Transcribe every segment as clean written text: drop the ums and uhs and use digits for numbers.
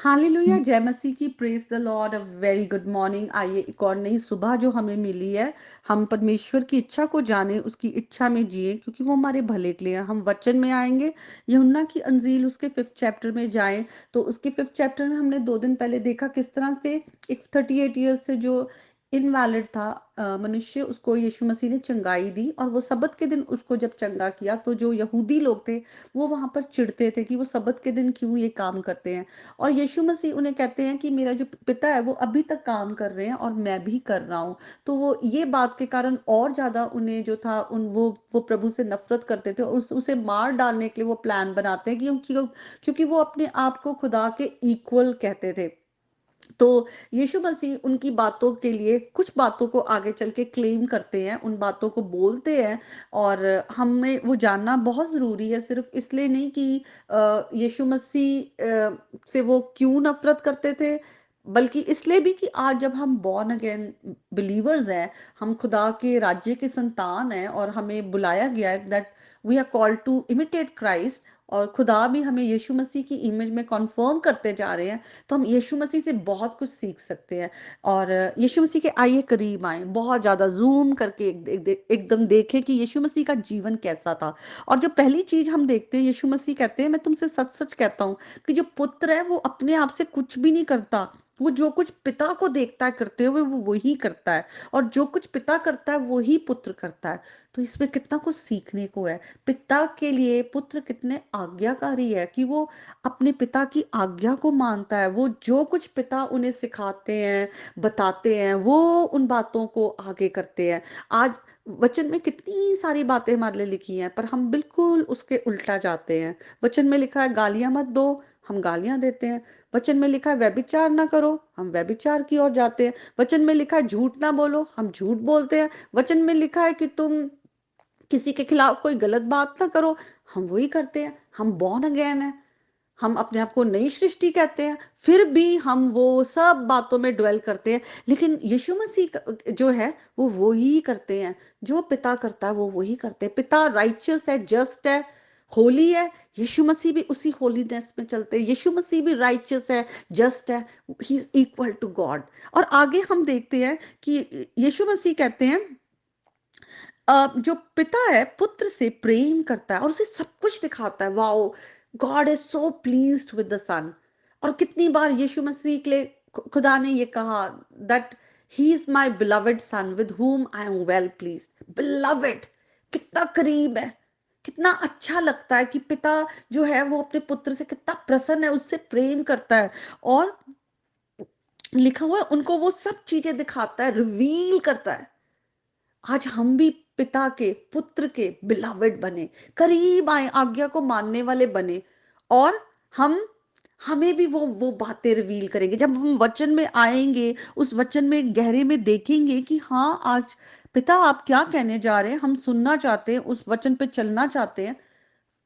Hallelujah, जय मसीह की, praise the Lord, a very good morning. आइए एक और नई सुबह जो हमें मिली है, हम परमेश्वर की इच्छा को जाने, उसकी इच्छा में जिए, क्योंकि वो हमारे भले के लिए है। हम वचन में आएंगे, यूहन्ना की अंजील उसके 5th चैप्टर में जाएं, तो उसके 5th चैप्टर में हमने 2 दिन पहले देखा किस तरह से एक 38 ईयर्स से जो इनवैलिड था मनुष्य, उसको यीशु मसीह ने चंगाई दी। और वो सबत के दिन उसको जब चंगा किया, तो जो यहूदी लोग थे वो वहां पर चिढ़ते थे कि वो सबत के दिन क्यों ये काम करते हैं। और यीशु मसीह उन्हें कहते हैं कि मेरा जो पिता है वो अभी तक काम कर रहे हैं और मैं भी कर रहा हूँ। तो वो ये बात के कारण और ज्यादा उन्हें जो था उन वो प्रभु से नफरत करते थे, और उसे मार डालने के लिए वो प्लान बनाते हैं, क्योंकि क्योंकि वो अपने आप को खुदा के इक्वल कहते थे। तो यीशु मसीह उनकी बातों के लिए कुछ बातों को आगे चल के क्लेम करते हैं, उन बातों को बोलते हैं। और हमें वो जानना बहुत ज़रूरी है, सिर्फ इसलिए नहीं कि यीशु मसीह से वो क्यों नफरत करते थे, बल्कि इसलिए भी कि आज जब हम बॉर्न अगेन बिलीवर्स हैं, हम खुदा के राज्य के संतान हैं, और हमें बुलाया गया है that we are called to imitate Christ, और खुदा भी हमें यीशु मसीह की इमेज में कन्फर्म करते जा रहे हैं। तो हम यीशु मसीह से बहुत कुछ सीख सकते हैं। और यीशु मसीह के आइए करीब आए, बहुत ज्यादा जूम करके एकदम देखें कि यीशु मसीह का जीवन कैसा था। और जो पहली चीज हम देखते हैं, यीशु मसीह कहते हैं, मैं तुमसे सच सच कहता हूँ कि जो पुत्र है वो अपने आप से कुछ भी नहीं करता, वो जो कुछ पिता को देखता है करते हुए वो वही करता है, और जो कुछ पिता करता है वही पुत्र करता है। तो इसमें कितना कुछ सीखने को है। पिता के लिए पुत्र कितने आज्ञाकारी है कि वो अपने पिता की आज्ञा को मानता है, वो जो कुछ पिता उन्हें सिखाते हैं, बताते हैं, वो उन बातों को आगे करते हैं। आज वचन में कितनी सारी बातें हमारे लिए लिखी हैं, पर हम बिल्कुल उसके उल्टा जाते हैं। वचन में लिखा है गालियां मत दो, हम गालियां देते हैं। वचन में लिखा है व्यभिचार ना करो, हम व्यभिचार की ओर जाते हैं। वचन में लिखा है झूठ ना बोलो, हम झूठ बोलते हैं। वचन में लिखा है कि तुम किसी के खिलाफ कोई गलत बात ना करो, हम वही करते हैं। हम बॉर्न अगेन है, हम अपने आप को नई सृष्टि कहते हैं, फिर भी हम वो सब बातों में ड्वेल करते हैं। लेकिन यीशु मसीह जो है वो ही करते हैं, जो पिता करता है वो वही करते हैं। पिता राइचियस है, जस्ट है, होली है, यीशु मसीह भी उसी होलीनेस में चलते हैं। यीशु मसीह भी राइचियस है, जस्ट है, he is equal to God. और आगे हम देखते हैं कि यीशु मसीह कहते हैं जो पिता है पुत्र से प्रेम करता है और उसे सब कुछ दिखाता है। Wow, God is so pleased with the son. और कितनी बार यीशु मसीह के लिए खुदा ने ये कहा that he is my beloved sun with whom I am well pleased. Beloved, कितना करीब है, कितना अच्छा लगता है कि पिता जो है वो अपने पुत्र से कितना प्रसन्न है, उससे प्रेम करता है। और लिखा हुआ है उनको वो सब चीजें दिखाता है, रिवील करता है। आज हम भी पिता के, पुत्र के बिलवेड बने, करीब आए, आज्ञा को मानने वाले बने। और हम हमें भी वो बातें रिवील करेंगे जब हम वचन में आएंगे, उस वचन में गहरे में देखेंगे कि हाँ, आज पिता आप क्या कहने जा रहे हैं, हम सुनना चाहते हैं, उस वचन पे चलना चाहते हैं।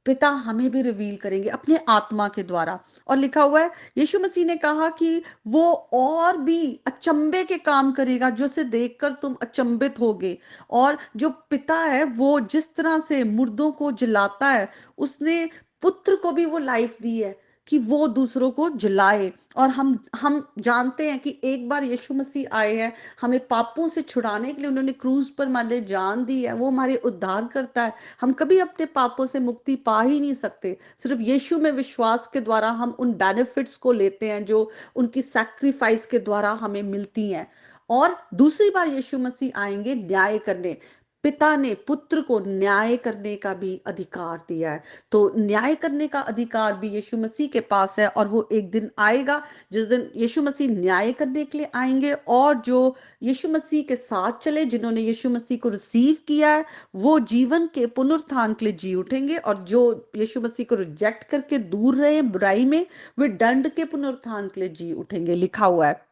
पिता हमें भी रिवील करेंगे अपने आत्मा के द्वारा। और लिखा हुआ है यीशु मसीह ने कहा कि वो और भी अचंभे के काम करेगा जो से देखकर तुम अचंभित होगे। और जो पिता है वो जिस तरह से मुर्दों को जलाता है, उसने पुत्र को भी वो लाइफ दी है कि वो दूसरों को जलाए। और हम जानते हैं कि एक बार यीशु मसीह आए हैं, हमें पापों से छुड़ाने के लिए उन्होंने क्रूज पर हमारे जान दी है, वो हमारे उद्धार करता है। हम कभी अपने पापों से मुक्ति पा ही नहीं सकते, सिर्फ यीशु में विश्वास के द्वारा हम उन बेनिफिट्स को लेते हैं जो उनकी सैक्रिफाइस के द्वारा हमें मिलती हैं। और दूसरी बार यीशु मसीह आएंगे न्याय करने। पिता ने पुत्र को न्याय करने का भी अधिकार दिया है। तो न्याय करने का अधिकार भी यीशु मसीह के पास है, और वो एक दिन आएगा जिस दिन यीशु मसीह न्याय करने के लिए आएंगे। और जो यीशु मसीह के साथ चले, जिन्होंने यीशु मसीह को रिसीव किया है, वो जीवन के पुनरुत्थान के लिए जी उठेंगे। और जो यीशु मसीह को रिजेक्ट करके दूर रहे बुराई में, वे दंड के पुनरुत्थान के लिए जी उठेंगे, लिखा हुआ है।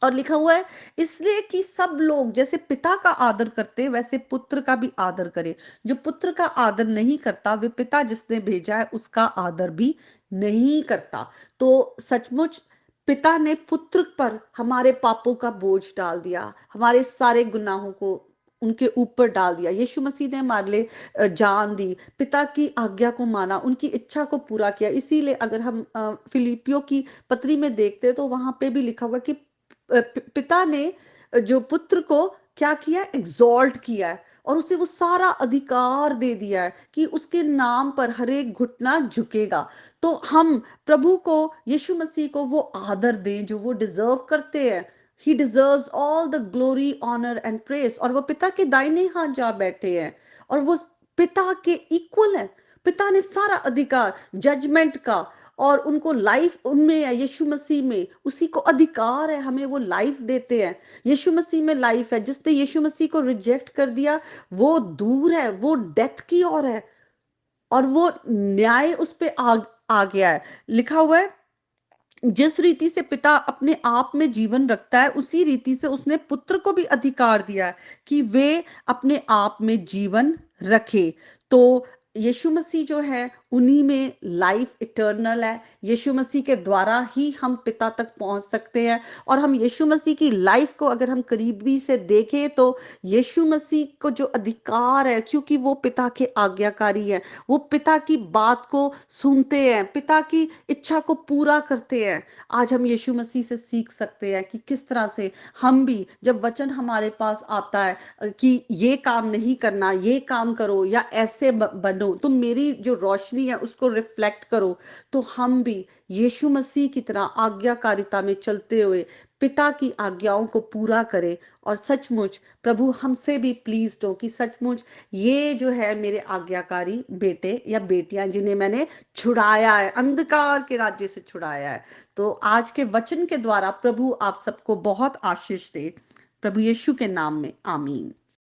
और लिखा हुआ है इसलिए कि सब लोग जैसे पिता का आदर करते हैं वैसे पुत्र का भी आदर करें। जो पुत्र का आदर नहीं करता, वे पिता जिसने भेजा है उसका आदर भी नहीं करता। तो सचमुच पिता ने पुत्र पर हमारे पापों का बोझ डाल दिया, हमारे सारे गुनाहों को उनके ऊपर डाल दिया। यीशु मसीह ने हमारे लिए जान दी, पिता की आज्ञा को माना, उनकी इच्छा को पूरा किया। इसीलिए अगर हम फिलिपियों की पत्री में देखते हैं तो वहां पे भी लिखा हुआ कि पिता ने जो पुत्र को क्या किया, एग्जॉल्ट किया है और उसे वो सारा अधिकार दे दिया है कि उसके नाम पर हर एक घुटना झुकेगा। तो हम प्रभु को, यीशु मसीह को वो आदर दें जो वो डिजर्व करते हैं। He deserves all the glory, honour and praise. और वो पिता के दाहिने हाथ जा बैठे हैं और वो पिता के इक्वल है। पिता ने सारा अधिकार जजमेंट का, और उनको लाइफ उनमें है, यीशु मसीह में उसी को अधिकार है, हमें वो लाइफ देते हैं। यीशु मसीह में लाइफ है। जिसने यीशु मसीह को रिजेक्ट कर दिया वो दूर है, वो डेथ की ओर है, और वो न्याय उस पे आ गया है। लिखा हुआ है, जिस रीति से पिता अपने आप में जीवन रखता है उसी रीति से उसने पुत्र को भी अधिकार दिया है कि वे अपने आप में जीवन रखे। तो यीशु मसीह जो है उन्हीं में लाइफ इटर्नल है। यीशु मसीह के द्वारा ही हम पिता तक पहुंच सकते हैं। और हम यीशु मसीह की लाइफ को अगर हम करीबी से देखें तो यीशु मसीह को जो अधिकार है, क्योंकि वो पिता के आज्ञाकारी है, वो पिता की बात को सुनते हैं, पिता की इच्छा को पूरा करते हैं। आज हम यीशु मसीह से सीख सकते हैं कि किस तरह से हम भी, जब वचन हमारे पास आता है कि ये काम नहीं करना, ये काम करो या ऐसे बनो, तुम मेरी जो रोशनी है उसको रिफ्लेक्ट करो, तो हम भी यीशु मसीह की तरह आज्ञाकारिता में चलते हुए पिता की आज्ञाओं को पूरा करें। और सचमुच प्रभु हमसे भी प्लीज हो कि सचमुच ये जो है मेरे आज्ञाकारी बेटे या बेटियां जिन्हें मैंने छुड़ाया है, अंधकार के राज्य से छुड़ाया है। तो आज के वचन के द्वारा प्रभु आप सबको बहुत आशीष दे। प्रभु यीशु के नाम में आमीन।